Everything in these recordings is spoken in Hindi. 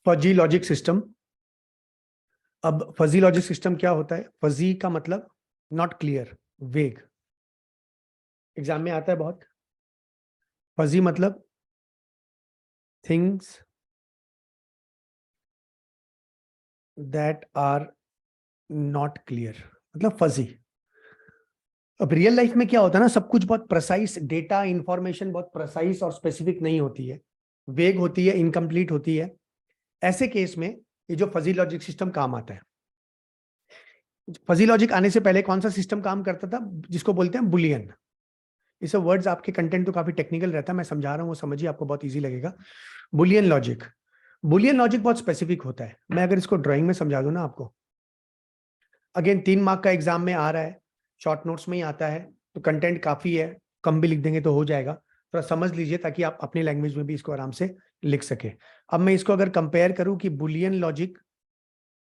Fuzzy logic system. अब फजी लॉजिक सिस्टम क्या होता है? फजी का मतलब नॉट क्लियर, वेग। एग्जाम में आता है बहुत। फजी मतलब things that are not clear, मतलब फजी। अब रियल लाइफ में क्या होता है ना, सब कुछ बहुत प्रेसाइज, डेटा इंफॉर्मेशन बहुत प्रेसाइज और स्पेसिफिक नहीं होती है, वेग होती है, इनकम्प्लीट होती है। ऐसे केस में ये जो फजी लॉजिक सिस्टम काम आता है। फजी लॉजिक आने से पहले कौन सा सिस्टम काम करता था, जिसको बोलते हैं बुलियन। ये सब वर्ड्स आपके कंटेंट तो काफी टेक्निकल रहता है, मैं समझा रहा हूँ वो समझिए, आपको बहुत इजी लगेगा। बुलियन लॉजिक, बुलियन लॉजिक बहुत स्पेसिफिक होता है। मैं अगर इसको ड्राइंग में समझा दूं ना आपको, अगेन 3 मार्क का एग्जाम में आ रहा है, शॉर्ट नोट्स में ही आता है, तो कंटेंट काफी है, कम भी लिख देंगे तो हो जाएगा। थोड़ा समझ लीजिए ताकि आप अपनी लैंग्वेज में भी इसको आराम से लिख सके। अब मैं इसको अगर कंपेयर करूं कि बुलियन लॉजिक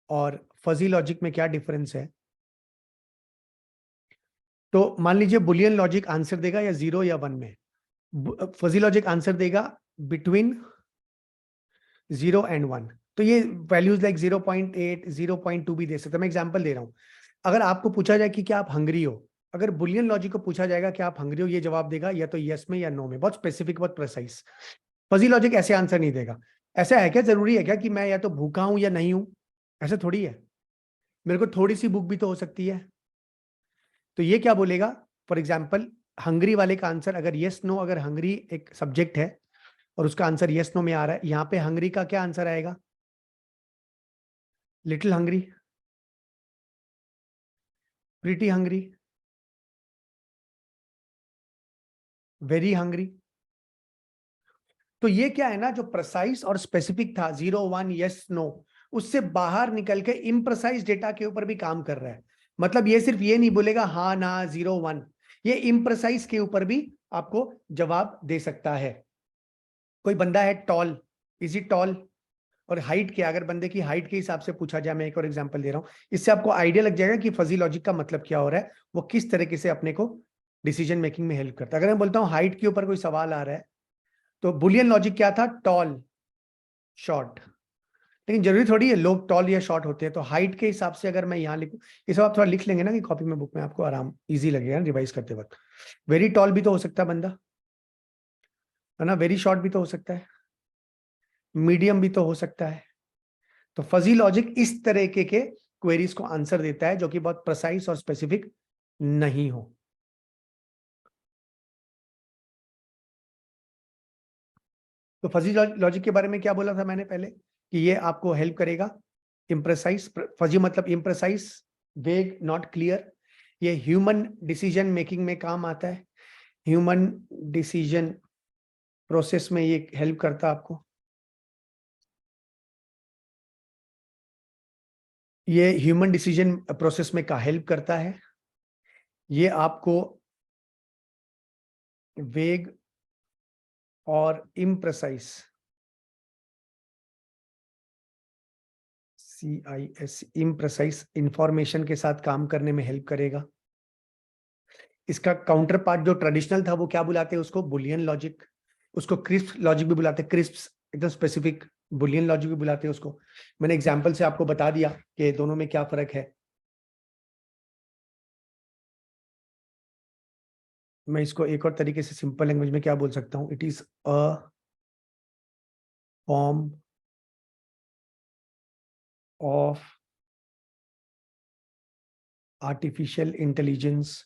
और फजी लॉजिक में क्या डिफरेंस है, तो मान लीजिए बुलियन लॉजिक आंसर देगा या 0 या 1 में, फजी लॉजिक आंसर देगा बिटवीन 0 and 1। तो ये वैल्यूज लाइक 0.8, 0.2 भी दे सकते हैं। मैं एग्जांपल दे रहा हूं। अगर आपको पूछा जाए कि क्या आप हंग्री हो, अगर बुलियन लॉजिक को पूछा जाएगा कि आप हंग्री हो, ये जवाब देगा या तो यस में या नो में, बहुत स्पेसिफिक, बहुत प्रेसाइज। फजी लॉजिक ऐसे आंसर नहीं देगा। ऐसा है क्या, जरूरी है क्या कि मैं या तो भूखा हूं या नहीं हूं? ऐसा थोड़ी है, मेरे को थोड़ी सी भूख भी तो हो सकती है। तो ये क्या बोलेगा, फॉर एग्जाम्पल हंगरी वाले का आंसर अगर यस नो, अगर हंगरी एक सब्जेक्ट है और उसका आंसर यस नो में आ रहा है, यहां पे हंगरी का क्या आंसर आएगा? Little Hungary, pretty Hungary, very Hungary. तो ये क्या है ना, जो प्रेसाइज और स्पेसिफिक था 0, 1, यस नो, उससे बाहर निकल के इम्प्रेसाइज डेटा के ऊपर भी काम कर रहा है। मतलब ये सिर्फ ये नहीं बोलेगा हाँ ना 0, 1, ये इम्प्रेसाइज के ऊपर भी आपको जवाब दे सकता है। कोई बंदा है टॉल, इज ही टॉल, और हाइट क्या, अगर बंदे की हाइट के हिसाब से पूछा जाए, मैं एक और एग्जांपल दे रहा हूं, इससे आपको आइडिया लग जाएगा कि फजी लॉजिक का मतलब क्या हो रहा है, वो किस तरीके से अपने को डिसीजन मेकिंग में हेल्प करता है। अगर मैं बोलता हूं हाइट के ऊपर कोई सवाल आ रहा है, तो बुलियन लॉजिक क्या था, टॉल, शॉर्ट। लेकिन जरूरी थोड़ी है लोग टॉल या शॉर्ट होते हैं, तो हाइट के हिसाब से अगर मैं यहाँ लिखूं, ये सब आप थोड़ा लिख लेंगे ना कि कॉपी में, बुक में, आपको आराम इजी लगेगा रिवाइज करते वक्त। वेरी टॉल भी तो हो सकता है बंदा, है ना, वेरी शॉर्ट भी तो हो सकता है, मीडियम भी तो हो सकता है। तो फजी लॉजिक इस तरीके के क्वेरीज को आंसर देता है जो कि बहुत प्रेसाइज और स्पेसिफिक नहीं हो। तो फजी लॉजिक के बारे में क्या बोला था मैंने पहले, कि ये आपको हेल्प करेगा। इम्प्रेसाइज, फजी मतलब इम्प्रेसाइज, वेग, नॉट क्लियर। ये ह्यूमन डिसीजन मेकिंग में काम आता है, ह्यूमन डिसीजन प्रोसेस में ये हेल्प करता है आपको। ये ह्यूमन डिसीजन प्रोसेस में का हेल्प करता है। ये आपको वेग और इम्प्रेसाइज, CIS, इम्प्रेसाइज इंफॉर्मेशन के साथ काम करने में हेल्प करेगा। इसका काउंटर पार्ट जो ट्रेडिशनल था वो क्या बुलाते हैं उसको, बुलियन लॉजिक। उसको क्रिस्प लॉजिक भी बुलाते हैं, क्रिस्प एकदम स्पेसिफिक, बुलियन लॉजिक भी बुलाते हैं उसको। मैंने एग्जांपल से आपको बता दिया कि दोनों में क्या फर्क है। मैं इसको एक और तरीके से सिंपल लैंग्वेज में क्या बोल सकता हूं, it is a form of artificial intelligence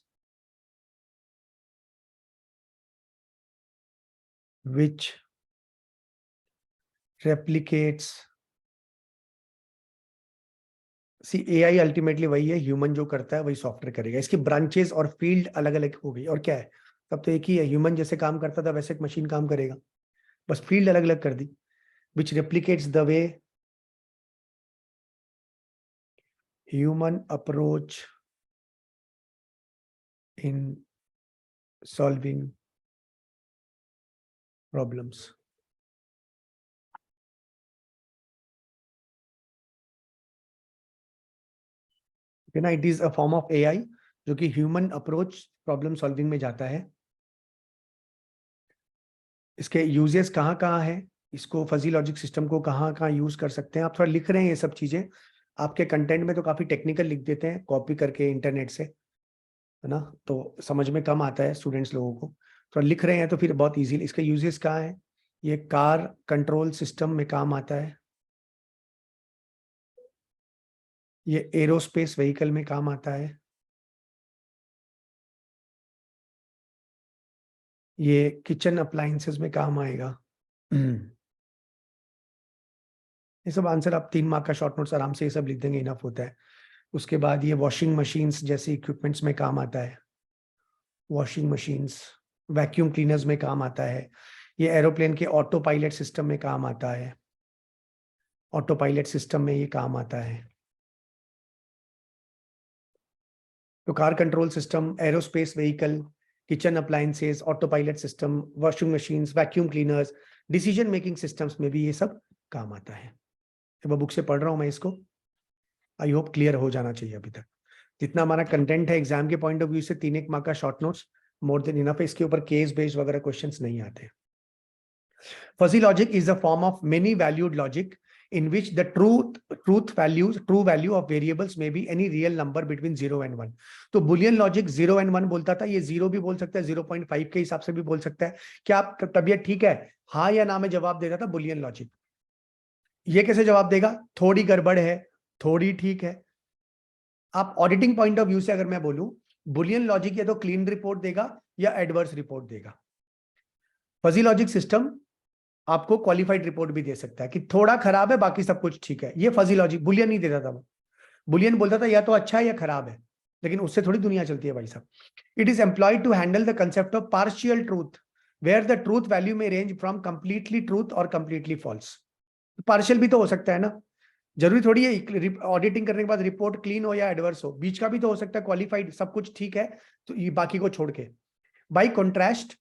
which replicates, see AI ultimately वही है, ह्यूमन जो करता है वही सॉफ्टवेयर करेगा। इसकी ब्रांचेस और फील्ड अलग अलग हो गई, और क्या है, तब तो एक ही है, ह्यूमन जैसे काम करता था वैसे एक मशीन काम करेगा, बस फील्ड अलग अलग कर दी। Which replicates the way human approach in solving problems. ना, it is a form of AI जो कि ह्यूमन अप्रोच प्रॉब्लम सॉल्विंग में जाता है। इसके यूजेस कहाँ कहाँ है, इसको फजी लॉजिक सिस्टम को कहाँ कहाँ यूज कर सकते हैं। आप थोड़ा लिख रहे हैं ये सब चीजें, आपके कंटेंट में तो काफी टेक्निकल लिख देते हैं कॉपी करके इंटरनेट से, है ना, तो समझ में कम आता है स्टूडेंट्स लोगों को। थोड़ा लिख रहे हैं तो फिर बहुत इजीली, इसका यूजेस कहाँ है, ये कार कंट्रोल सिस्टम में काम आता है, ये एरोस्पेस व्हीकल में काम आता है, ये किचन अप्लायंसेस में काम आएगा। ये सब आंसर आप 3 मार्क का शॉर्ट नोट्स आराम से ये सब लिख देंगे, इनफ होता है। उसके बाद ये वॉशिंग मशीन्स जैसे इक्विपमेंट्स में काम आता है, वॉशिंग मशीन्स, वैक्यूम क्लीनर्स में काम आता है, ये एरोप्लेन के ऑटो पायलट सिस्टम में काम आता है, ऑटो पायलट सिस्टम में ये काम आता है। तो car control system, aerospace vehicle, kitchen appliances, auto pilot system, washing machines, vacuum cleaners, decision making systems में भी ये सब काम आता है। तो बुक से पढ़ रहा हूं मैं इसको, आई होप क्लियर हो जाना चाहिए अभी तक। जितना हमारा कंटेंट है एग्जाम के पॉइंट ऑफ व्यू से 3-1 मार्क का short notes more than enough है, इसके ऊपर केस बेस्ड वगैरह क्वेश्चंस नहीं आते। Fuzzy logic is a form of many valued logic in which the true value of variables may be any real number between 0 and 1। तो बुलियन लॉजिक 0 and 1 बोलता था, ये 0 भी बोल सकता है, 0.5 के हिसाब से भी बोल सकता है। क्या आप तबीयत ठीक है, हाँ या ना में जवाब देता था बुलियन लॉजिक। ये कैसे जवाब देगा, थोड़ी गड़बड़ है, थोड़ी ठीक है। आप ऑडिटिंग पॉइंट ऑफ व्यू से अगर मैं बोलूं, बुलियन लॉजिक या तो क्लीन रिपोर्ट देगा या एडवर्स रिपोर्ट देगा। फजी लॉजिक सिस्टम आपको क्वालिफाइड रिपोर्ट भी दे सकता है कि थोड़ा खराब है बाकी सब कुछ ठीक है। ये फजी लॉजिक, बुलियन नहीं देता था वो। बुलियन बोलता था या तो अच्छा है या खराब है, लेकिन उससे थोड़ी दुनिया चलती है भाई साहब। It is employed to handle the concept of partial truth where the truth value may range from completely truth और कंप्लीटली फॉल्स। पार्शियल भी तो हो सकता है ना, जरूरी थोड़ी है ऑडिटिंग करने के बाद रिपोर्ट क्लीन हो या एडवर्स हो, बीच का भी तो हो सकता है क्वालिफाइड, सब कुछ ठीक है तो ये बाकी को छोड़ के। By contrast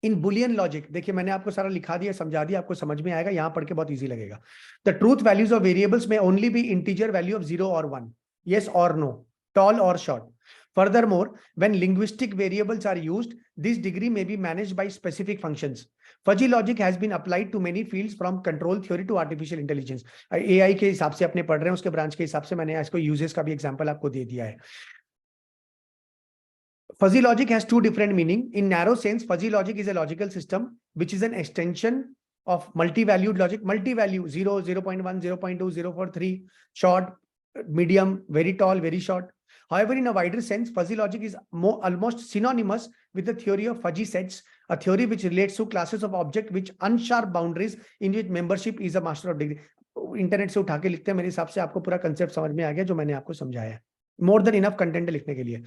in Boolean logic, देखिए मैंने आपको सारा लिखा दिया, समझा दिया, आपको समझ में आएगा, यहां पढ़ के बहुत इजी लगेगा। The truth values of variables में only be integer value of 0 और 1, yes or no, tall or short। Furthermore, when linguistic variables are used, this degree may be managed by specific functions। Fuzzy logic has been applied to many fields from control theory to artificial intelligence। AI के हिसाब से अपने पढ़ रहे हैं, उसके ब्रांच के हिसाब से मैंने इसको यूजेस का भी एग्जांपल आपको दे दिया है। Fuzzy logic has two different meaning. In narrow sense, fuzzy logic is a logical system which is an extension of multi-valued logic. Multi-value 0, 0.1, 0.2, 0.3, short, medium, very tall, very short. However, in a wider sense, fuzzy logic is almost synonymous with the theory of fuzzy sets, a theory which relates to classes of objects which unsharp boundaries in which membership is a master of degree। Internet से उठा के लिखते हैं, मेरे हिसाब से आपको पूरा कंसेप्ट समझ में आ गया जो मैंने आपको समझाया है। मोर देन इनफ कंटेंट लिखने के लिए।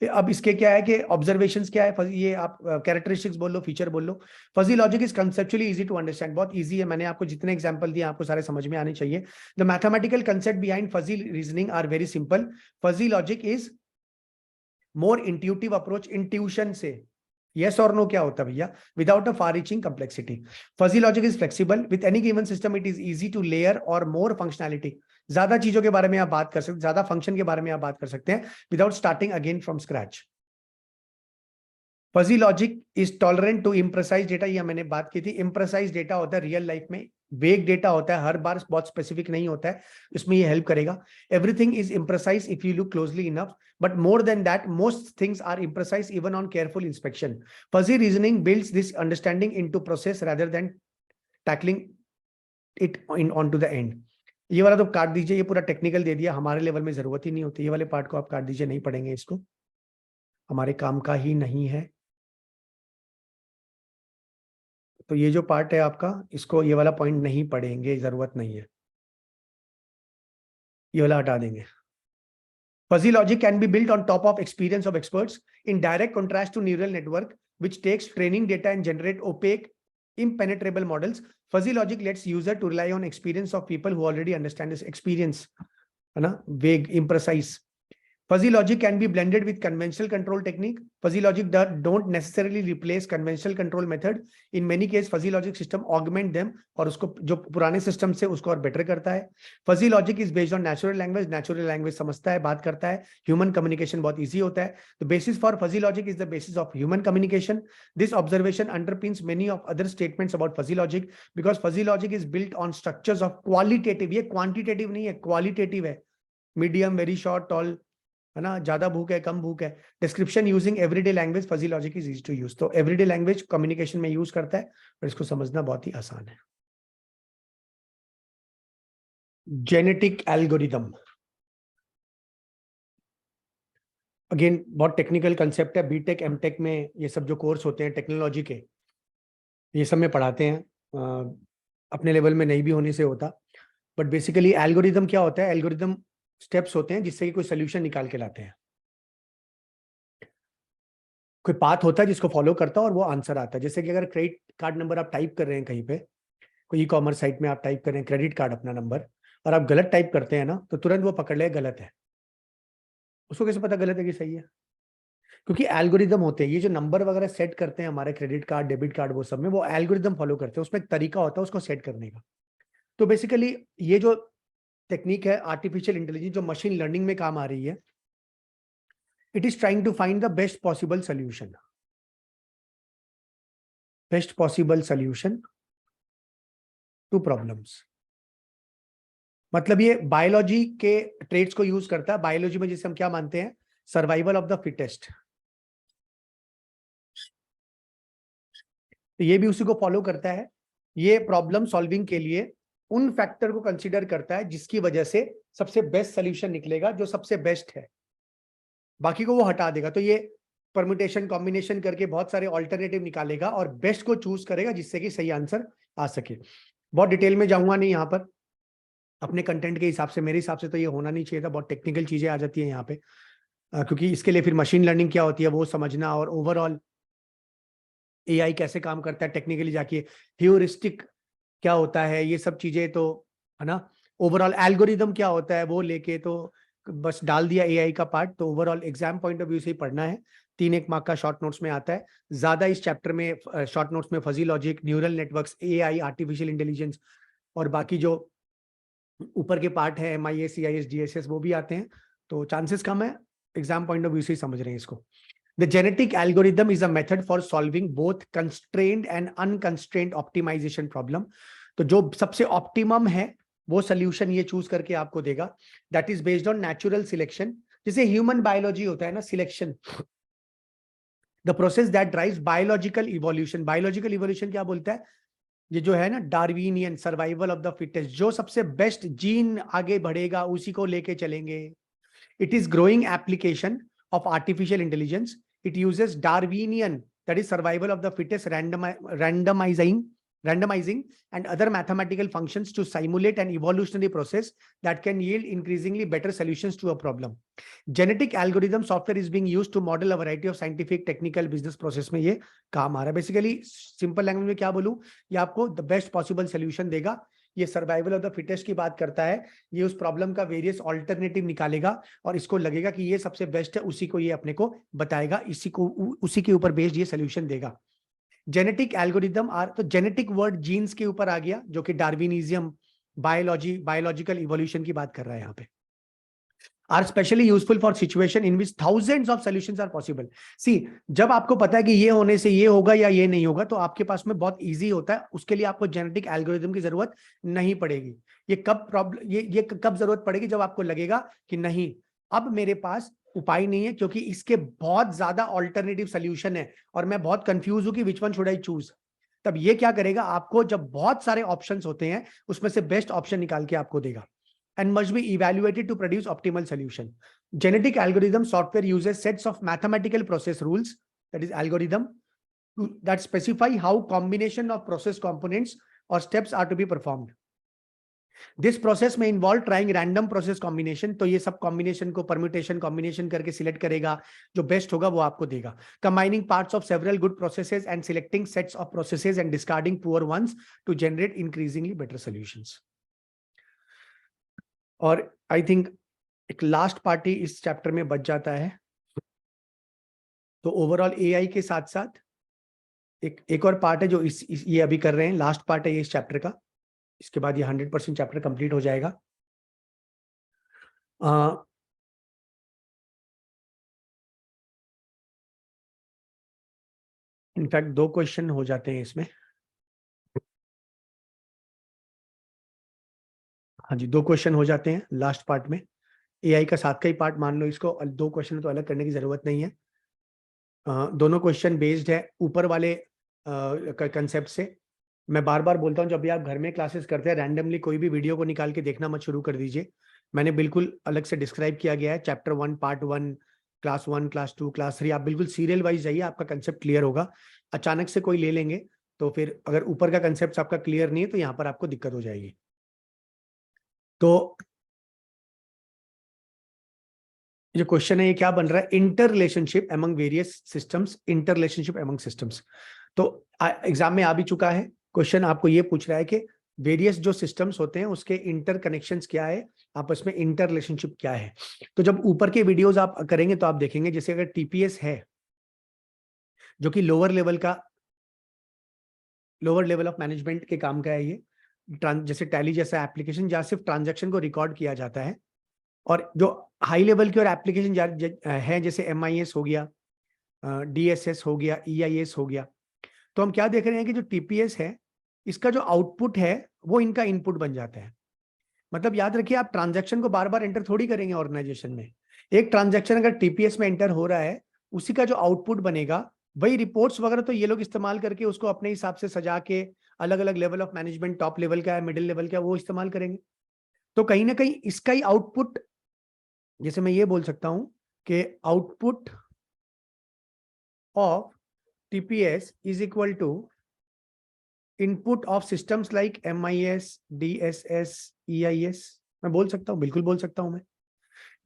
अब इसके क्या है कि ऑब्जर्वेशंस क्या है, ये आप कैरेक्टरिस्टिक्स बोल लो, फीचर बोल लो। Fuzzy logic is conceptually easy to understand, बहुत इजी है, मैंने आपको जितने एग्जांपल दिए आपको सारे समझ में आने चाहिए। The mathematical concept behind fuzzy reasoning are very simple. Fuzzy logic is more intuitive approach, intuition से yes or no क्या होता है भैया, without a far reaching complexity। fuzzy logic is flexible with any given system, it is easy to layer or more functionality। ज्यादा चीजों के बारे में आप बात कर सकते हैं, ज्यादा फंक्शन के बारे में आप बात कर सकते हैं without starting again from scratch. Fuzzy logic is tolerant to imprecise data, ये मैंने बात की थी। इम्प्रेसाइज डेटा होता है रियल लाइफ में, वेग डेटा होता है, हर बार बहुत स्पेसिफिक नहीं होता है, इसमें ये हेल्प करेगा। Everything is imprecise if you look closely enough, but more than that most things are imprecise even on careful inspection। fuzzy reasoning builds this understanding into process rather than tackling it on to the end। ये वाला तो काट दीजिए, ये पूरा टेक्निकल दे दिया, हमारे लेवल में जरूरत ही नहीं होती, ये वाले पार्ट को आप काट दीजिए, नहीं पढ़ेंगे इसको, हमारे काम का ही नहीं है। तो ये जो पार्ट है आपका, इसको ये वाला पॉइंट नहीं पढ़ेंगे, जरूरत नहीं है, ये वाला हटा देंगे। Fuzzy logic can be built on top of experience of experts in direct contrast to neural network, which takes training data and generate opaque, impenetrable models। Fuzzy logic lets user to rely on experience of people who already understand this experience, है ना, vague, imprecise। Fuzzy logic can be blended with conventional control technique. Fuzzy logic don't necessarily replace conventional control method. In many cases, fuzzy logic system augment them और उसको जो पुराने सिस्टम से उसको और बेटर करता है. Fuzzy logic is based on natural language. Natural language समझता है, बात करता है. Human communication बहुत easy होता है. The basis for fuzzy logic is the basis of human communication. This observation underpins many of other statements about fuzzy logic because fuzzy logic is built on structures of qualitative. ये quantitative नहीं है, qualitative है. Medium, very short, tall. है ना, ज्यादा भूख है, कम भूख है. Description using everyday language, fuzzy logic is easy to use. तो एवरीडे लैंग्वेज कम्युनिकेशन में यूज करता है और इसको समझना बहुत ही आसान है. जेनेटिक एल्गोरिदम अगेन बहुत टेक्निकल कंसेप्ट है. बीटेक एमटेक में ये सब जो कोर्स होते हैं टेक्नोलॉजी के, ये सब में पढ़ाते हैं. अपने लेवल में नहीं भी होने से होता, बट बेसिकली एल्गोरिदम क्या होता है? एल्गोरिदम स्टेप्स होते हैं जिससे कि कोई सोल्यूशन निकाल के लाते हैं. कोई पाथ होता है जिसको फॉलो करता है और वो आंसर आता है. जैसे कि अगर क्रेडिट कार्ड नंबर आप टाइप कर रहे हैं कहीं पे, कोई ई कॉमर्स साइट में आप टाइप कर रहे हैं क्रेडिट कार्ड अपना नंबर, और आप गलत टाइप करते हैं ना, तो तुरंत वो पकड़ ले गलत है. उसको कैसे पता गलत है कि सही है? क्योंकि एल्गोरिदम होते हैं. ये जो नंबर वगैरह सेट करते हैं हमारे क्रेडिट कार्ड, डेबिट कार्ड, वो सब में वो एल्गोरिदम फॉलो करते हैं. उसमें एक तरीका होता है उसको सेट करने का. तो बेसिकली ये जो टेक्निक है आर्टिफिशियल इंटेलिजेंस, जो मशीन लर्निंग में काम आ रही है, it is trying to find the best possible solution. Best possible solution to problems. मतलब ये बायोलॉजी के ट्रेड्स को यूज करता है. बायोलॉजी में जिसे हम क्या मानते हैं? Survival of the fittest. तो ये भी उसी को फॉलो करता है. ये प्रॉब्लम सॉल्विंग के लिए उन फैक्टर को कंसीडर करता है जिसकी वजह से सबसे बेस्ट सोल्यूशन निकलेगा, जो सबसे बेस्ट है. बाकी को वो हटा देगा. तो ये परम्यूटेशन कॉम्बिनेशन करके बहुत सारे ऑल्टरनेटिव निकालेगा और बेस्ट को चूज करेगा जिससे कि सही आंसर आ सके. बहुत डिटेल में जाऊंगा नहीं यहाँ पर. अपने कंटेंट के हिसाब से, मेरे हिसाब से तो ये होना नहीं चाहिए था. बहुत टेक्निकल चीजें आ जाती है यहाँ पे, क्योंकि इसके लिए फिर मशीन लर्निंग क्या होती है वो समझना, और ओवरऑल एआई कैसे काम करता है टेक्निकली जाके, ह्यूरिस्टिक क्या होता है, ये सब चीजें तो है ना. ओवरऑल एल्गोरिदम क्या होता है वो लेके तो बस डाल दिया एआई का पार्ट. तो overall exam point of view से ही पढ़ना है. 3 मार्क का शॉर्ट नोट्स में आता है. ज्यादा इस चैप्टर में शॉर्ट नोट्स में fuzzy logic, neural networks, AI, artificial intelligence और बाकी जो ऊपर के पार्ट है MIS, CIS, GSS वो भी आते हैं. तो चांसेस कम है, एग्जाम पॉइंट ऑफ व्यू से ही समझ रहे हैं इसको. The genetic algorithm is a method for solving both constrained and unconstrained optimization problem. तो जो सबसे ऑप्टिमम है वो सोल्यूशन ये चूज करके आपको देगा. That is based on natural selection. जैसे ह्यूमन बायोलॉजी होता है ना, selection, the process that drives biological evolution. Biological evolution क्या बोलता है? ये जो है ना Darwinian, survival of the fittest, जो सबसे बेस्ट जीन आगे बढ़ेगा उसी को लेके चलेंगे. It is growing application of artificial intelligence. It uses Darwinian, that is survival of the fittest, randomizing and other mathematical functions to simulate an evolutionary process that can yield increasingly better solutions to a problem. Genetic algorithm software is being used to model a variety of scientific, technical, business process में ये काम आ रहा है. बेसिकली सिंपल लैंग्वेज में क्या बोलूं, ये आपको द बेस्ट पॉसिबल सोल्यूशन देगा. ये सर्वाइवल ऑफ द फिटेस्ट की बात करता है. ये उस प्रॉब्लम का वेरियस ऑल्टरनेटिव निकालेगा और इसको लगेगा कि ये सबसे बेस्ट है, उसी को ये अपने को बताएगा, उसी के ऊपर बेस्ड ये सोल्यूशन देगा. जेनेटिक एल्गोरिदम आर, तो जेनेटिक वर्ड जीन्स के ऊपर आ गया, जो कि डार्विनिज्म, बायोलॉजी, बायोलॉजिकल इवोल्यूशन की बात कर रहा है यहाँ पे. are specially useful for situation in which thousands of solutions are possible. See, जब आपको पता है कि ये होने से ये होगा या ये नहीं होगा, तो आपके पास में बहुत इजी होता है. उसके लिए आपको जेनेटिक एल्गोरिथम की जरूरत नहीं पड़ेगी. ये कब प्रॉब्लम, ये कब जरूरत पड़ेगी? जब आपको लगेगा कि नहीं, अब मेरे पास उपाय नहीं है, क्योंकि इसके बहुत ज्यादा ऑल्टरनेटिव सोल्यूशन है और मैं बहुत कंफ्यूज हूं कि which one should I choose. तब ये क्या करेगा? आपको जब बहुत सारे ऑप्शंस होते हैं उसमें से बेस्ट ऑप्शन निकाल के आपको देगा. And must be evaluated to produce optimal solution. Genetic algorithm software uses sets of mathematical process rules, that is algorithm, that specify how combination of process components or steps are to be performed. This process may involve trying random process combination. तो ये सब combination को permutation combination करके select करेगा, जो best होगा वो आपको देगा. Combining parts of several good processes and selecting sets of processes and discarding poor ones to generate increasingly better solutions. और आई थिंक एक लास्ट पार्टी इस चैप्टर में बच जाता है। तो ओवरऑल एआई के साथ साथ एक और पार्ट है जो ये अभी कर रहे हैं, लास्ट पार्ट है ये इस चैप्टर का। इसके बाद ये 100% चैप्टर कंप्लीट हो जाएगा। इनफैक्ट 2 क्वेश्चन हो जाते हैं इसमें। हाँ जी, 2 क्वेश्चन हो जाते हैं लास्ट पार्ट में। एआई का साथ का ही पार्ट मान लो इसको, 2 क्वेश्चन तो अलग करने की जरूरत नहीं है। दोनों क्वेश्चन बेस्ड है ऊपर वाले कंसेप्ट से। मैं बार बार बोलता हूँ, जब भी आप घर में क्लासेस करते हैं, रैंडमली कोई भी वीडियो को निकाल के देखना मत शुरू कर दीजिए। मैंने बिल्कुल अलग से डिस्क्राइब किया गया है, chapter 1 part 1, class 1, class 2, class 3। आप बिल्कुल सीरियल वाइज जाइए, आपका कंसेप्ट क्लियर होगा। अचानक से कोई ले लेंगे तो फिर अगर ऊपर का कंसेप्ट आपका क्लियर नहीं है तो यहाँ पर आपको दिक्कत हो जाएगी। तो जो क्वेश्चन है ये क्या बन रहा है, inter relationship among various systems, inter relationship among systems. तो एग्जाम में आ भी चुका है क्वेश्चन, आपको ये पूछ रहा है कि वेरियस जो सिस्टम्स होते हैं उसके इंटर कनेक्शंस क्या है, आपस में इंटर रिलेशनशिप क्या है। तो जब ऊपर के वीडियोस आप करेंगे तो आप देखेंगे, जैसे अगर टीपीएस है जो कि लोअर लेवल ऑफ मैनेजमेंट के काम का है ये, जैसे टैली जैसा एप्लीकेशन जहाँ सिर्फ ट्रांजेक्शन को रिकॉर्ड किया जाता है। और जो हाई लेवल की और एप्लीकेशन है, जैसे MIS हो गया, DSS हो गया, EIS हो गया, तो हम क्या देख रहे हैं कि जो TPS है इसका जो आउटपुट है वो इनका इनपुट बन जाता है। मतलब याद रखिए, आप ट्रांजैक्शन को बार बार एंटर थोड़ी करेंगे ऑर्गेनाइजेशन में। एक ट्रांजैक्शन अगर TPS में एंटर हो रहा है, उसी का जो आउटपुट बनेगा, वही रिपोर्ट्स वगैरह तो ये लोग इस्तेमाल करके उसको अपने हिसाब से सजा के अलग अलग level of management, top level का है, मिडिल लेवल का है, वो इस्तेमाल करेंगे। तो कहीं ना कहीं इसका ही आउटपुट, जैसे मैं ये बोल सकता हूं कि output of TPS is equal to input of systems like MIS, DSS, EIS। मैं बोल सकता हूं, बिल्कुल बोल सकता हूं मैं।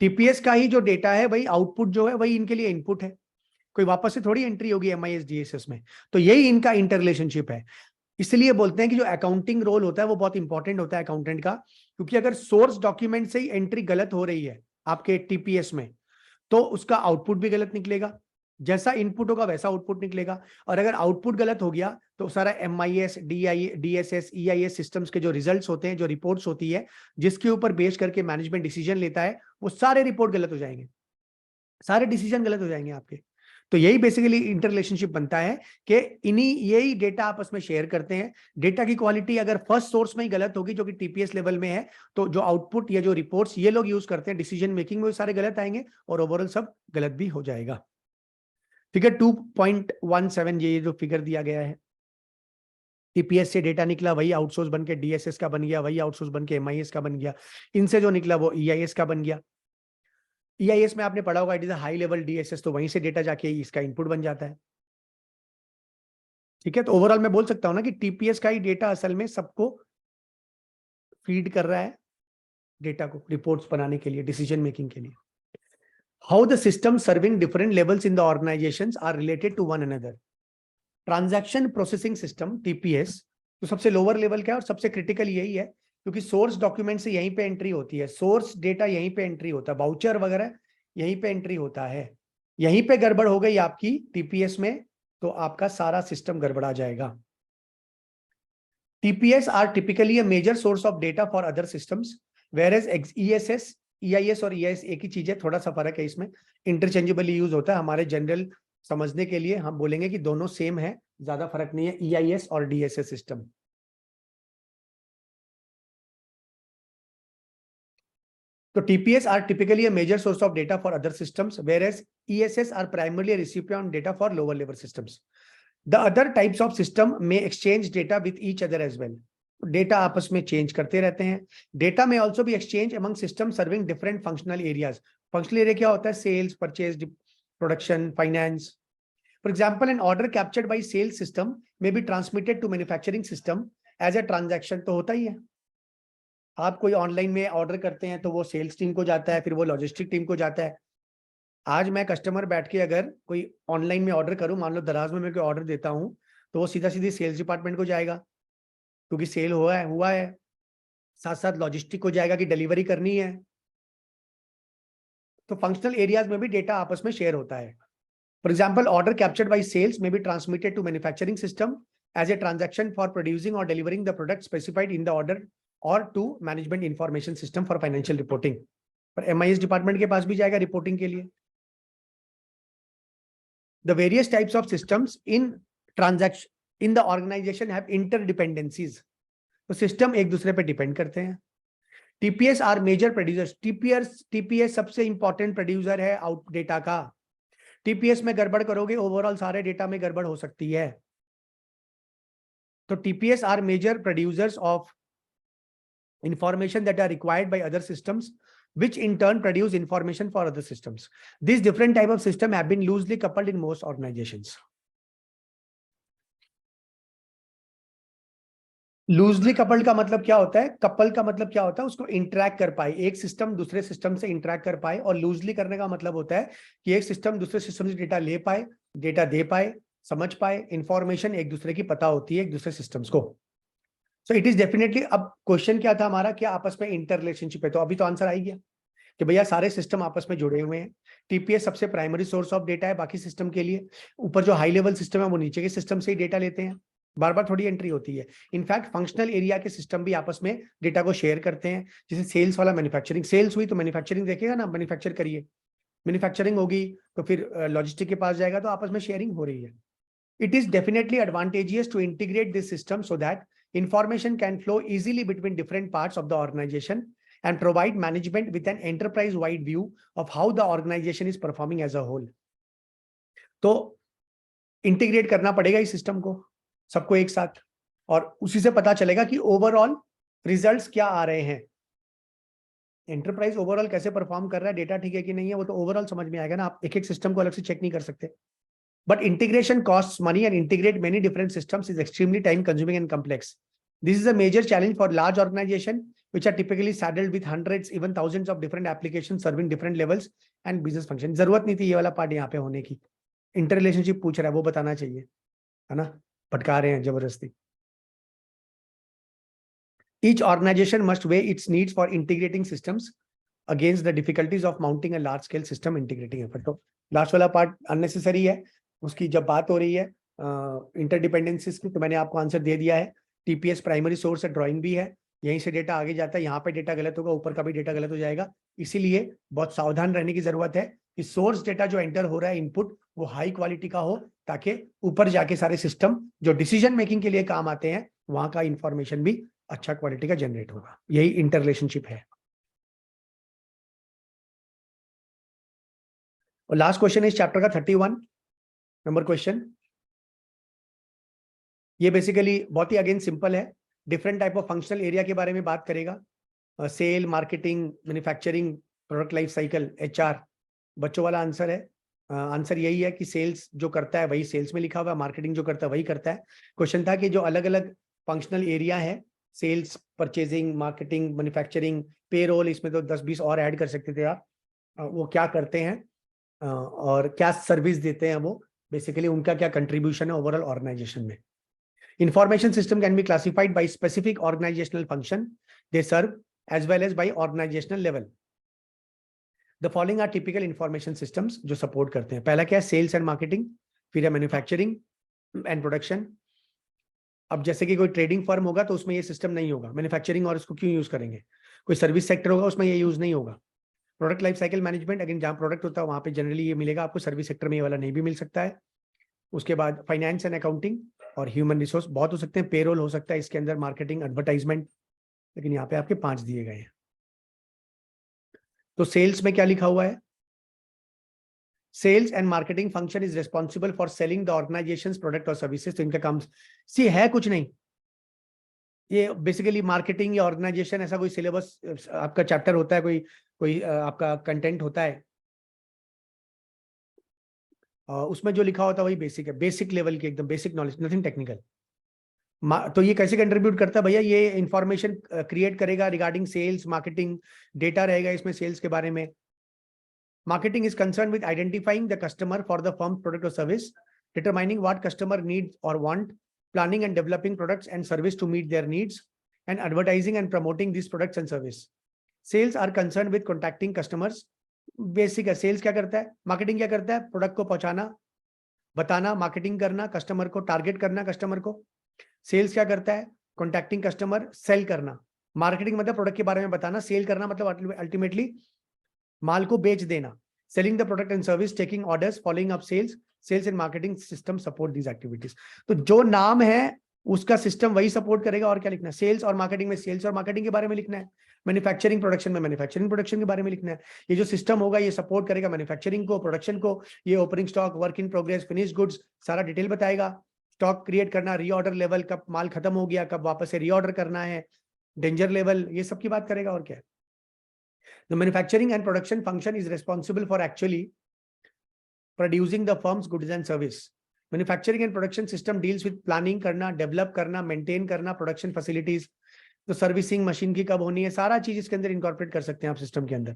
TPS का ही जो डेटा है वही आउटपुट जो है वही इनके लिए इनपुट है। कोई वापस से थोड़ी एंट्री होगी MIS, DSS में। तो यही इनका इंटर रिलेशनशिप है। इसलिए बोलते हैं कि जो अकाउंटिंग रोल होता है वो बहुत इंपॉर्टेंट होता है अकाउंटेंट का, क्योंकि अगर सोर्स डॉक्यूमेंट से ही एंट्री गलत हो रही है आपके TPS में, तो उसका आउटपुट भी गलत निकलेगा। जैसा इनपुट होगा वैसा आउटपुट निकलेगा। और अगर आउटपुट गलत हो गया तो सारा MIS, DSS, EIS सिस्टम्स के जो रिजल्ट्स होते हैं, जो रिपोर्ट्स होती है, जिसके ऊपर बेस करके मैनेजमेंट डिसीजन लेता है, वो सारे रिपोर्ट गलत हो जाएंगे, सारे डिसीजन गलत हो जाएंगे आपके। तो यही बेसिकली इंटर रिलेशनशिप बनता है कि इन्हीं यही डेटा आपस में शेयर करते हैं। डेटा की क्वालिटी अगर फर्स्ट सोर्स में ही गलत होगी, जो कि TPS लेवल में है, तो जो आउटपुट या जो रिपोर्ट्स ये लोग यूज करते हैं डिसीजन मेकिंग में, वो सारे गलत आएंगे और ओवरऑल सब गलत भी हो जाएगा। फिगर 2.17, ये जो फिगर दिया गया है, TPS से डेटा निकला वही आउटसोर्स बन के DSS का बन गया, वही आउटसोर्स बन के MIS का बन गया, इनसे जो निकला वो EIS का बन गया। EIS में आपने पढ़ा होगा it is high level DSS, तो वहीं से डेटा जाके इसका इनपुट बन जाता है। ठीक है, तो ओवरऑल मैं बोल सकता हूं ना कि TPS का ही डेटा असल में सबको फीड कर रहा है, डेटा को रिपोर्ट्स बनाने के लिए, डिसीजन मेकिंग के लिए। How the system serving different levels in the organisations are related to one another. Transaction processing system TPS तो सबसे लोअर लेवल का है और सबसे क्रिटिकल यही है, क्योंकि सोर्स डॉक्यूमेंट से यहीं पे एंट्री होती है, सोर्स डेटा यहीं पे एंट्री होता है, वाउचर वगैरह यहीं पे एंट्री होता है। यहीं पे गड़बड़ हो गई आपकी TPS में तो आपका सारा सिस्टम गड़बड़ा जाएगा। TPS are typically a major source of data for other systems, whereas ESS, EIS और EIS एक ही चीज है, थोड़ा सा फर्क है इसमें, इंटरचेंजेबली यूज होता है। हमारे जनरल समझने के लिए हम बोलेंगे कि दोनों सेम है, ज्यादा फर्क नहीं है, EIS और DSS सिस्टम। तो TPS are typically a major source of data for other systems, whereas ESS are primarily a recipient data for lower level systems. The other types of system may exchange data with each other as well. Data आपस में चेंज करते रहते हैं। डेटा में ऑल्सो भी exchange among system serving different functional areas. Functional area क्या होता है? Sales, purchase, production, finance. For example, an order captured by sales system में be transmitted to manufacturing system as a transaction. तो होता ही है, आप कोई ऑनलाइन में ऑर्डर करते हैं तो वो सेल्स टीम को जाता है, फिर वो लॉजिस्टिक टीम को जाता है। आज मैं कस्टमर बैठ के अगर कोई ऑनलाइन में ऑर्डर करूं, मान लो दराज में मैं कोई ऑर्डर देता हूं, तो वो सीधा सीधी सेल्स डिपार्टमेंट को जाएगा क्योंकि सेल हुआ है। साथ साथ लॉजिस्टिक को जाएगा कि डिलीवरी करनी है। तो फंक्शनल एरियाज में भी डेटा आपस में शेयर होता है. For example, order captured by sales में be transmitted to manufacturing system as a transaction for producing or delivering the product specified in the order or to management information system for financial reporting. पर MIS डिपार्टमेंट के पास भी जाएगा रिपोर्टिंग के लिए. The various types of systems in transaction in the organization have interdependencies. तो सिस्टम एक दूसरे पे डिपेंड करते हैं. TPS are major producers. TPS सबसे इंपॉर्टेंट प्रोड्यूसर है आउट डेटा का. TPS में गड़बड़ करोगे ओवरऑल सारे डेटा में गड़बड़ हो सकती है. तो TPS are major producers of information that are required by other systems, which in turn produce information for other systems. These different type of system have been loosely coupled in most organizations. Loosely coupled का मतलब क्या होता है? कपल का मतलब क्या होता है? उसको इंटरैक्ट कर पाए, एक सिस्टम दूसरे सिस्टम से इंटरैक्ट कर पाए. और लूजली करने का मतलब होता है कि एक सिस्टम दूसरे सिस्टम से डेटा ले पाए, डेटा दे पाए, समझ पाए, इंफॉर्मेशन एक दूसरे की पता होती है एक दूसरे सिस्टम्स को. So it is definitely. अब क्वेश्चन क्या था हमारा, क्या आपस में इंटर रिलेशनशिप है? तो अभी तो आंसर आ गया कि भैया सारे सिस्टम आपस में जुड़े हुए हैं. टीपीएस सबसे प्राइमरी सोर्स ऑफ डेटा है बाकी सिस्टम के लिए. ऊपर जो हाई लेवल सिस्टम है वो नीचे के सिस्टम से ही डेटा लेते हैं, बार बार थोड़ी एंट्री होती है. इनफैक्ट फंक्शनल एरिया के सिस्टम भी आपस में डेटा को शेयर करते हैं. जैसे सेल्स वाला मैन्युफैक्चरिंग, सेल्स हुई तो मैन्युफैक्चरिंग देखेगा ना, मैन्युफैक्चर करिए, मैन्युफैक्चरिंग होगी तो फिर लॉजिस्टिक के पास जाएगा, तो आपस में शेयरिंग हो रही है. It is definitely advantageous to integrate this system so that information can flow easily between different parts of the organization and provide management with an enterprise-wide view of how the organization is performing as a whole. तो इंटीग्रेट करना पड़ेगा इस सिस्टम को सबको एक साथ, और उसी से पता चलेगा कि ओवरऑल रिजल्ट्स क्या आ रहे हैं. एंटरप्राइज ओवरऑल कैसे परफॉर्म कर रहा है, डेटा ठीक है कि नहीं है, वो तो ओवरऑल समझ में आएगा ना. आप एक एक सिस्टम को अलग से चेक नहीं कर सकते. But integration costs money, and integrate many different systems is extremely time consuming and complex. This is a major challenge for large organizations, which are typically saddled with hundreds, even thousands of different applications serving different levels and business functions. जरूरत नहीं थी ये वाला पार्ट यहाँ पे होने की. इंटर रिलेशनशिप पूछ रहा है, वो बताना चाहिए, है ना. भटका रहे हैं जबरदस्ती. Each organization must weigh its needs for integrating systems against the difficulties of mounting a large scale system integrating effort. तो लास्ट वाला पार्ट अननेसेसरी है. उसकी जब बात हो रही है इंटरडिपेंडेंसीज की, तो मैंने आपको आंसर दे दिया है. टीपीएस प्राइमरी सोर्स है, ड्राइंग भी है, यहीं से डेटा आगे जाता है. यहाँ पे डेटा गलत होगा, ऊपर का भी डेटा गलत हो जाएगा. इसीलिए बहुत सावधान रहने की जरूरत है कि सोर्स डेटा जो एंटर हो रहा है, इनपुट, वो हाई क्वालिटी का हो, ताकि ऊपर जाके सारे सिस्टम जो डिसीजन मेकिंग के लिए काम आते हैं, वहां का इंफॉर्मेशन भी अच्छा क्वालिटी का जनरेट होगा. यही इंटर रिलेशनशिप है. और लास्ट क्वेश्चन इस चैप्टर का 31 नंबर क्वेश्चन. ये बेसिकली बहुत ही अगेन सिंपल है. Different type of functional area के बारे में बात करेगा. Sale, marketing, manufacturing, product life cycle, HR. बच्चों वाला आंसर है. आंसर यही है कि सेल्स जो करता है वही सेल्स में लिखा हुआ है, मार्केटिंग जो करता है वही करता है. क्वेश्चन था कि जो अलग अलग फंक्शनल एरिया है, sales, purchasing, marketing, manufacturing, payroll, इसमें तो 10-20 और ऐड कर सकते थे आप. वो क्या करते हैं और क्या सर्विस देते हैं, वो बेसिकली उनका क्या कंट्रीब्यूशन है ओवरऑल ऑर्गेनाइजेशन में. Information system can be classified by specific organisational function they serve as well as by organisational level. The following are typical information systems जो सपोर्ट करते हैं. पहला क्या है? Sales and marketing. फिर है मैन्युफैक्चरिंग एंड प्रोडक्शन. अब जैसे कि कोई ट्रेडिंग फर्म होगा तो उसमें ये सिस्टम नहीं होगा, मैन्युफैक्चरिंग, और इसको क्यों यूज करेंगे. कोई सर्विस सेक्टर होगा उसमें ये यूज नहीं होगा. Product life cycle management, again जहां प्रोडक्ट होता है वहां पे जनरली ये मिलेगा आपको. सर्विस सेक्टर में ये वाला नहीं भी मिल सकता है. उसके बाद फाइनेंस एंड अकाउंटिंग और ह्यूमन रिसोर्स बहुत हो सकते हैं. पेरोल हो सकता है इसके अंदर, मार्केटिंग, एडवर्टाइजमेंट, लेकिन यहाँ पे आपके 5 दिए गए हैं. तो सेल्स में क्या लिखा हुआ है? Sales and marketing function is responsible for selling the organisation's product और सर्विसेज. तो इनका काम सी है कुछ नहीं. ये बेसिकली मार्केटिंग या ऑर्गेनाइजेशन ऐसा कोई सिलेबस आपका चैप्टर होता है, कोई आपका कंटेंट होता है, उसमें जो लिखा होता है वही बेसिक है, बेसिक लेवल की एकदम बेसिक नॉलेज, नथिंग टेक्निकल. तो ये कैसे कंट्रीब्यूट करता है भैया? ये इंफॉर्मेशन क्रिएट करेगा रिगार्डिंग सेल्स, मार्केटिंग. डेटा रहेगा इसमें सेल्स के बारे में. Marketing is concern with identifying the customer for the firm product और service, determining what customer needs और want, planning and developing products and service to meet their needs, and advertising and promoting these products and service. Sales are concerned with contacting customers basic है। सेल्स क्या करता है, मार्केटिंग क्या करता है, प्रोडक्ट को पहुंचाना, बताना, मार्केटिंग करना, कस्टमर को टारगेट करना, कस्टमर को। सेल्स क्या करता है, कॉन्टैक्टिंग कस्टमर, सेल करना। मार्केटिंग मतलब प्रोडक्ट के बारे में बताना, सेल करना मतलब अल्टीमेटली माल को बेच देना। Selling the product and service, taking orders, following up sales, sales and marketing system support these activities. तो जो नाम है उसका सिस्टम वही सपोर्ट करेगा। और क्या लिखना है, सेल्स और मार्केटिंग में सेल्स और मार्केटिंग के बारे में लिखना है, मैन्युफैक्चरिंग प्रोडक्शन में मैन्युफैक्चरिंग प्रोडक्शन के बारे में लिखना है। ये जो सिस्टम होगा ये सपोर्ट करेगा मैन्युफैक्चरिंग को, प्रोडक्शन को। ये opening stock, work in progress, finish goods, सारा डिटेल बताएगा। स्टॉक क्रिएट करना, रीऑर्डर लेवल, कब माल खत्म हो गया, कब वापस से रीऑर्डर करना है, डेंजर लेवल, ये सब की बात करेगा। और क्या है, the manufacturing and production function is responsible for actually producing the firm's goods and service. Manufacturing and production system deals with planning करना, develop करना, maintain करना production facilities। तो सर्विसिंग मशीन की कब होनी है, सारा चीज इसके अंदर इंकॉर्पोरेट कर सकते हैं आप सिस्टम के अंदर।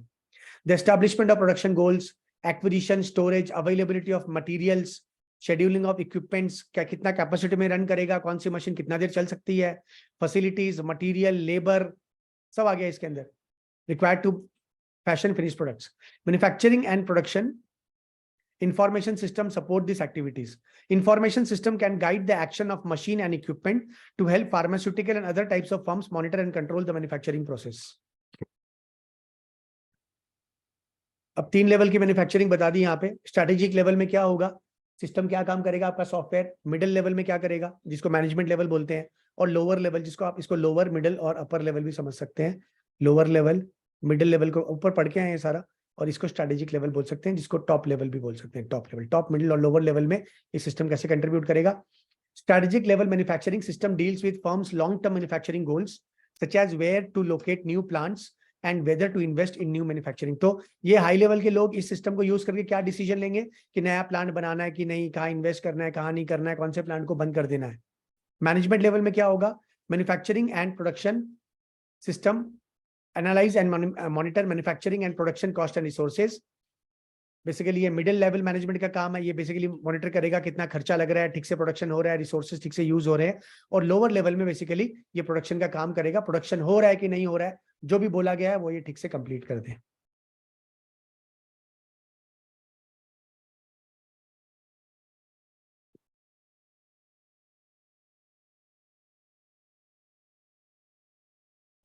The establishment of production goals, acquisition, storage, availability of materials, scheduling of equipments, क्या कितना कैपेसिटी में रन करेगा, कौन सी मशीन कितना देर चल सकती है, फैसिलिटीज, मटेरियल, लेबर, सब आ गया इसके अंदर। Required to fashion finished products. Manufacturing and production information system support these activities. Information system can guide the action of machine and equipment to help pharmaceutical and other types of firms monitor and control the manufacturing process. अब 3 लेवल की मैन्युफैक्चरिंग बता दी यहाँ पे। स्ट्रेटेजिक लेवल में क्या होगा, सिस्टम क्या काम करेगा आपका सॉफ्टवेयर। मिडिल लेवल में क्या करेगा, जिसको मैनेजमेंट लेवल बोलते हैं। और लोअर लेवल, जिसको आप इसको लोअर, मिडिल और अपर लेवल भी समझ सकते हैं। लोअर लेवल, मिडिल लेवल को ऊपर पढ़ के आए हैं सारा, और इसको स्ट्रेटेजिक लेवल बोल सकते हैं, जिसको टॉप लेवल भी बोल सकते हैं। टॉप लेवल, टॉप, मिडिल और लोअर लेवल में ये सिस्टम कैसे कंट्रीब्यूट करेगा। Strategic level manufacturing system deals with firms long term manufacturing goals such as where to locate new plants and whether to invest in new manufacturing. तो ये हाई लेवल के लोग इस सिस्टम को यूज करके क्या डिसीजन लेंगे कि नया प्लांट बनाना है कि नहीं, कहाँ इन्वेस्ट करना है, कहाँ नहीं करना है, कौन से प्लांट को बंद कर देना है। मैनेजमेंट लेवल में क्या होगा, manufacturing and production system analyse and monitor manufacturing and production cost and resources. Basically ये मिडिल लेवल मैनेजमेंट का काम है, ये बेसिकली मॉनिटर करेगा कितना खर्चा लग रहा है, ठीक से प्रोडक्शन हो रहा है, रिसोर्सेज ठीक से यूज हो रहे हैं। और लोअर लेवल में बेसिकली ये प्रोडक्शन का काम करेगा, प्रोडक्शन हो रहा है कि नहीं हो रहा है, जो भी बोला गया है वो ये ठीक से कंप्लीट कर दे।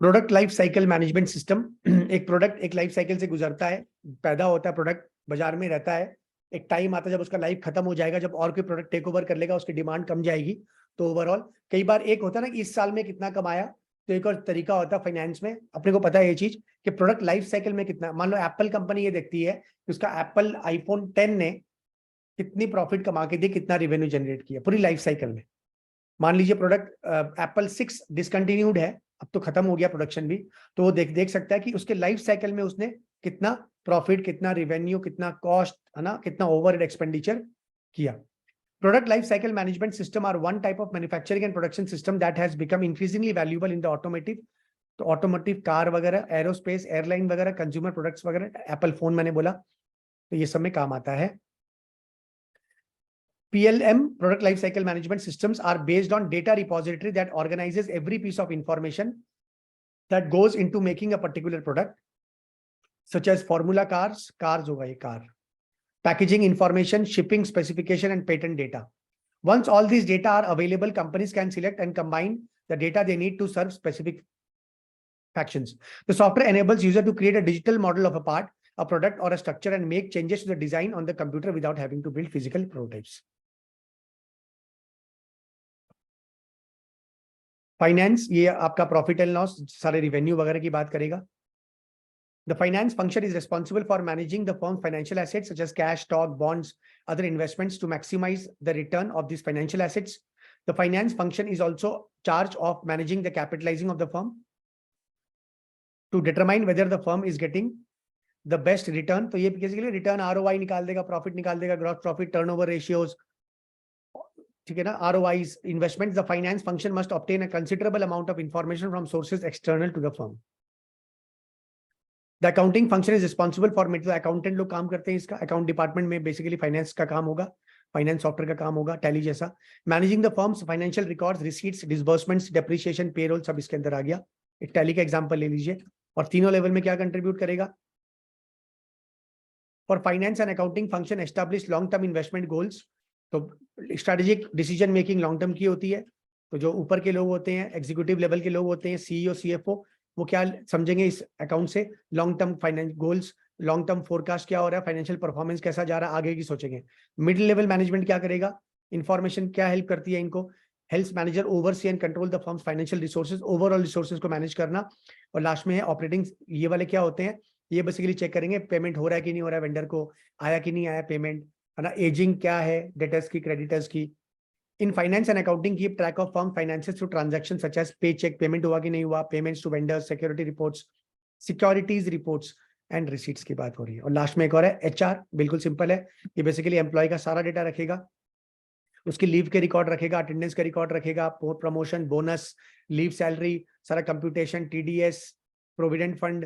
Product life cycle management system. एक प्रोडक्ट एक लाइफ साइकिल से गुजरता है, पैदा होता है प्रोडक्ट, बाजार में रहता है, एक टाइम आता है जब उसका लाइफ खत्म हो जाएगा, जब और कोई प्रोडक्ट टेक ओवर कर लेगा, उसकी डिमांड कम जाएगी। तो ओवरऑल कई बार एक होता है ना कि इस साल में कितना कमाया, तो एक और तरीका होता है फाइनेंस में, अपने को पता है ये चीज कि प्रोडक्ट लाइफ साइकिल में कितना। मान लो एप्पल कंपनी ये देखती है कि उसका एप्पल आईफोन 10 ने कितनी प्रॉफिट कमा के दी, कितना रेवेन्यू जनरेट किया पूरी लाइफ साइकिल में। मान लीजिए प्रोडक्ट एप्पल 6 डिसकंटिन्यूड है, अब तो खत्म हो गया प्रोडक्शन भी, तो वो देख सकता है कि उसके लाइफ साइकिल में उसने कितना प्रॉफिट, कितना रेवेन्यू, कितना कॉस्ट, है ना, कितना ओवरहेड एक्सपेंडिचर किया। Product life cycle management system are one type of manufacturing and production system that has become increasingly valuable in the automotive, तो ऑटोमोटिव, कार वगैरह, एरोस्पेस, एयरलाइन वगैरह, कंज्यूमर प्रोडक्ट्स वगैरह, एप्पल फोन मैंने बोला, तो ये सब में काम आता है। PLM, product life cycle management systems, are based on data repository that organizes every piece of information that goes into making a particular product, such as formula cars, cars होगा ये car, packaging information, shipping specification and patent data. Once all these data are available, companies can select and combine the data they need to serve specific factions. The software enables user to create a digital model of a part, a product or a structure and make changes to the design on the computer without having to build physical prototypes. Finance, ये आपका प्रॉफिट एंड लॉस, सारे रिवेन्यू वगैरह की बात करेगा। The finance function is responsible for managing the firm's financial assets such as cash, stock, bonds, other investments to maximize the return of these financial assets. The finance function is also charged of managing the capitalizing of the firm to determine whether the firm is getting the best return. तो ये बेसिकली रिटर्न, ROI निकाल देगा, प्रॉफिट निकाल देगा, ग्रॉस प्रॉफिट, टर्नओवर रेशियोज, ठीक है ना, ROIs, investments. The finance function must obtain a considerable amount of information from sources external to the firm. The accounting function is responsible for, मतलब अकाउंटेंट लोग काम करते हैं इसका, अकाउंट डिपार्टमेंट में बेसिकली फाइनेंस का काम होगा, फाइनेंस सॉफ्टवेयर का काम होगा, टैली जैसा। Managing the firms financial records, receipts, disbursements, depreciation, payroll, सब इसके अंदर आ गया। एक टैली का एग्जांपल ले लीजिए। और तीनों लेवल में क्या कंट्रीब्यूट करेगा, for finance and accounting function establish long term investment goals. तो strategic decision making long term की होती है। तो जो ऊपर के लोग होते हैं, एग्जीक्यूटिव लेवल के लोग होते हैं, सीईओ सीएफओ, वो क्या समझेंगे इस अकाउंट से? Long term finance goals, long term forecast क्या हो रहा है, फाइनेंशियल परफॉर्मेंस कैसा जा रहा है, आगे की सोचेंगे। मिडिल लेवल मैनेजमेंट क्या करेगा? इंफॉर्मेशन क्या हेल्प करती है इनको? Health manager oversee and control the firms financial resources, overall resources को मैनेज करना। और लास्ट में है ऑपरेटिंग। ये वाले क्या होते हैं? ये बेसिकली चेक करेंगे पेमेंट हो रहा है कि नहीं हो रहा है, वेंडर को आया कि नहीं आया पेमेंट, है ना। एजिंग क्या है डेटर्स की, क्रेडिटर्स की। In finance and accounting keep track of firm finances through transaction such as pay cheque, payment हुआ कि नहीं हुआ, payments to vendors, security reports, securities reports and receipts की बात हो रही है। और लास्ट में एक और है एचआर, बिल्कुल सिंपल है। ये बेसिकली एम्प्लॉय का सारा डेटा रखेगा, उसकी लीव के रिकॉर्ड रखेगा, अटेंडेंस का रिकॉर्ड रखेगा, प्रमोशन, बोनस, लीव, सैलरी, सारा कंप्यूटेशन, टीडीएस, प्रोविडेंट फंड,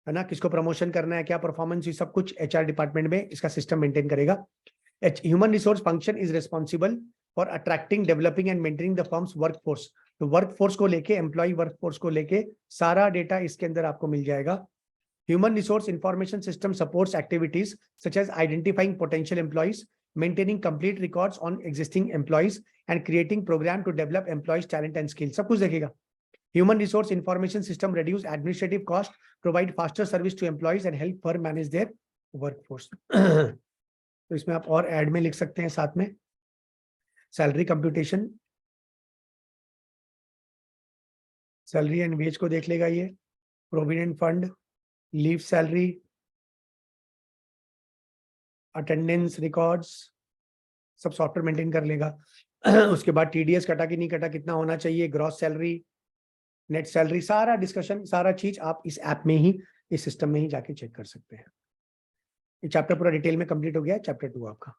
है ना, किसको प्रमोशन करना है, क्या परफॉर्मेंस, ये सब कुछ एचआर डिपार्टमेंट में इसका सिस्टम मेंटेन करेगा। Human resource function is responsible for attracting, developing and maintaining the firms workforce. तो वर्कफोर्स को लेके, एम्प्लॉय वर्कफोर्स को लेके सारा डेटा इसके अंदर आपको मिल जाएगा। Human resource information system supports activities such as identifying potential employees, maintaining complete records on existing employees, and creating program to develop employees' talent and skills. सब कुछ देखेगा। Human resource information system reduce administrative cost, provide faster service to employees, and help firm manage their workforce. तो इसमें आप और ऐड में लिख सकते हैं साथ में salary computation, salary and wage को देख लेगा ये, provident fund, leave, salary, attendance records, सब सॉफ्टवेयर मेंटेन कर लेगा। उसके बाद टीडीएस कटा कि नहीं कटा, कितना होना चाहिए, ग्रॉस सैलरी, नेट सैलरी, सारा डिस्कशन, सारा चीज आप इस ऐप में ही, इस सिस्टम में ही जाके चेक कर सकते हैं। ये चैप्टर पूरा डिटेल में कंप्लीट हो गया है, चैप्टर 2 आपका।